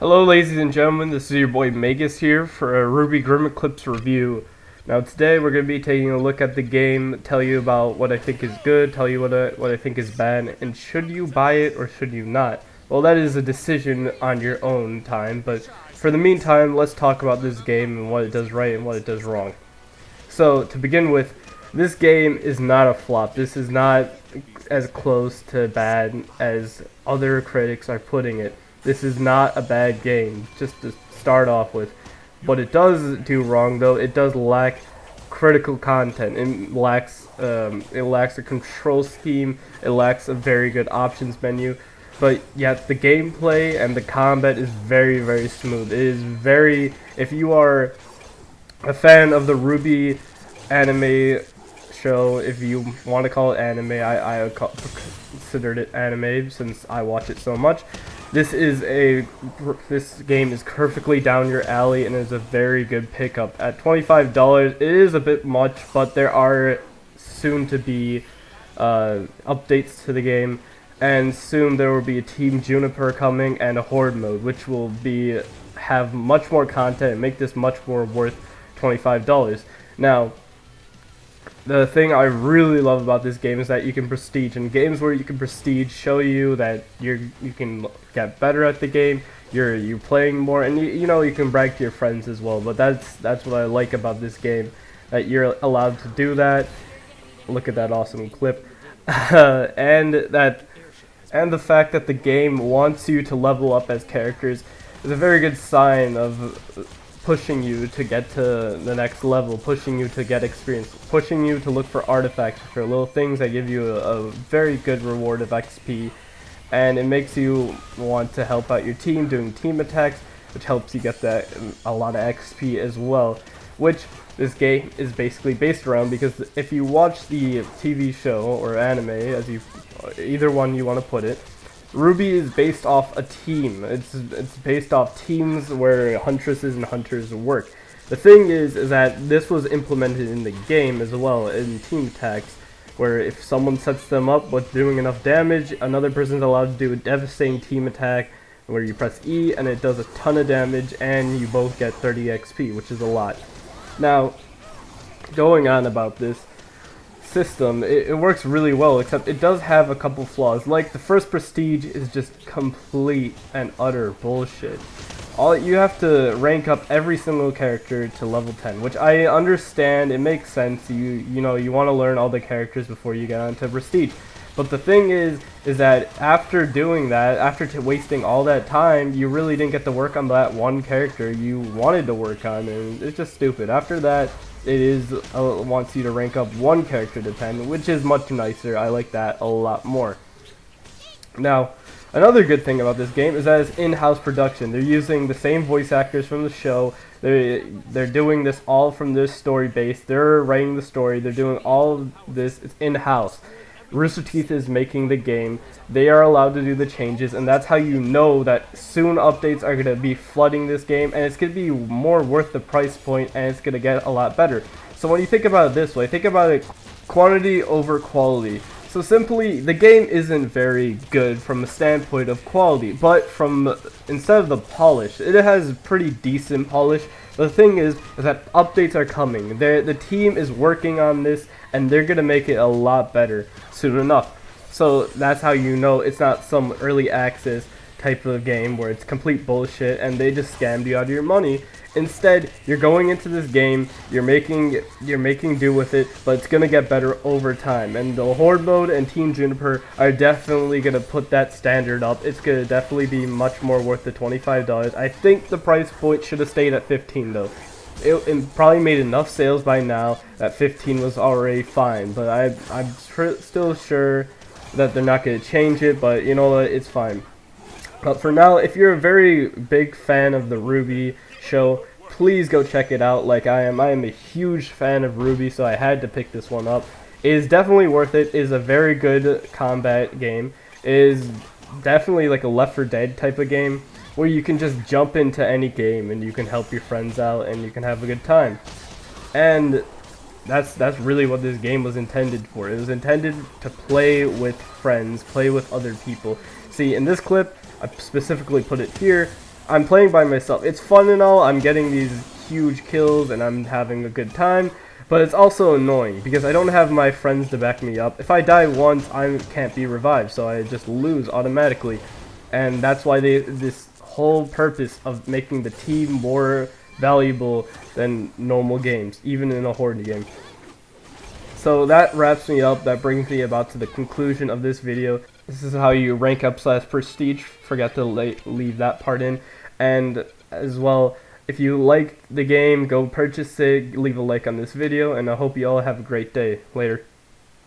Hello ladies and gentlemen, this is your boy Magus here for a RWBY Grimm Eclipse review. Now today we're going to be taking a look at the game, tell you about what I think is good, tell you what I think is bad, and should you buy it or should you not? Well, that is a decision on your own time, but for the meantime, let's talk about this game and what it does right and what it does wrong. So, to begin with, this game is not a flop. This is not as close to bad as other critics are putting it. This is not a bad game, just to start off with. What it does do wrong, though, it does lack critical content. It lacks a control scheme. It lacks a very good options menu. But yet the gameplay and the combat is very, very smooth. It is very, if you are a fan of the RWBY anime show, if you want to call it anime, I considered it anime since I watch it so much. This game is perfectly down your alley and is a very good pickup. At $25, it is a bit much, but there are soon to be updates to the game, and soon there will be a Team Juniper coming and a Horde mode, which will have much more content and make this much more worth $25. Now, the thing I really love about this game is that you can prestige, and games where you can prestige show you that you can get better at the game. You're playing more, and you can brag to your friends as well. But that's what I like about this game, that you're allowed to do that. Look at that awesome clip, and the fact that the game wants you to level up as characters is a very good sign of pushing you to get to the next level, pushing you to get experience, pushing you to look for artifacts, which are little things that give you a very good reward of XP, and it makes you want to help out your team doing team attacks, which helps you get a lot of XP as well, which this game is basically based around, because if you watch the TV show or anime, either one you want to put it, RWBY is based off a team. It's based off teams where huntresses and hunters work. The thing is that this was implemented in the game as well, in team attacks, where if someone sets them up with doing enough damage, another person is allowed to do a devastating team attack, where you press E and it does a ton of damage, and you both get 30 XP, which is a lot. Now, going on about this system, it works really well, except it does have a couple flaws. Like, the first prestige is just complete and utter bullshit. You have to rank up every single character to level 10, which I understand. It makes sense. You want to learn all the characters before you get onto prestige. But the thing is that after doing that, after wasting all that time, you really didn't get to work on that one character you wanted to work on, and it's just stupid. After that, it wants you to rank up one character to 10, which is much nicer. I like that a lot more. Now, another good thing about this game is that it's in-house production. They're using the same voice actors from the show. They're doing this all from this story base. They're writing the story. They're doing all of this. It's in-house. Rooster Teeth is making the game. They are allowed to do the changes, and that's how you know that soon updates are going to be flooding this game, and it's going to be more worth the price point, and it's going to get a lot better. So when you think about it this way, think about it quantity over quality. So simply, the game isn't very good from a standpoint of quality, but instead of the polish, it has pretty decent polish. The thing is that updates are coming. The team is working on this, and they're going to make it a lot better soon enough. So that's how you know it's not some early access type of game where it's complete bullshit and they just scammed you out of your money. Instead, you're going into this game, you're making do with it, but it's going to get better over time. And the Horde mode and Team Juniper are definitely going to put that standard up. It's going to definitely be much more worth the $25. I think the price point should have stayed at $15 though. It probably made enough sales by now that $15 was already fine, but I'm still sure that they're not going to change it, but you know what, it's fine. But for now, if you're a very big fan of the RWBY show, please go check it out like I am. I am a huge fan of RWBY, so I had to pick this one up. It is definitely worth it. It is a very good combat game. It is definitely like a Left 4 Dead type of game, where you can just jump into any game and you can help your friends out and you can have a good time. And that's really what this game was intended for. It was intended to play with friends, play with other people. See, in this clip, I specifically put it here, I'm playing by myself. It's fun and all, I'm getting these huge kills and I'm having a good time, but it's also annoying because I don't have my friends to back me up. If I die once, I can't be revived, so I just lose automatically. And that's why this whole purpose of making the team more valuable than normal games, even in a horde game. So that wraps me up. That brings me about to the conclusion of this video. This is how you rank up / prestige. Forgot to leave that part in. And as well, if you like the game, go purchase it, leave a like on this video, and I hope you all have a great day. Later.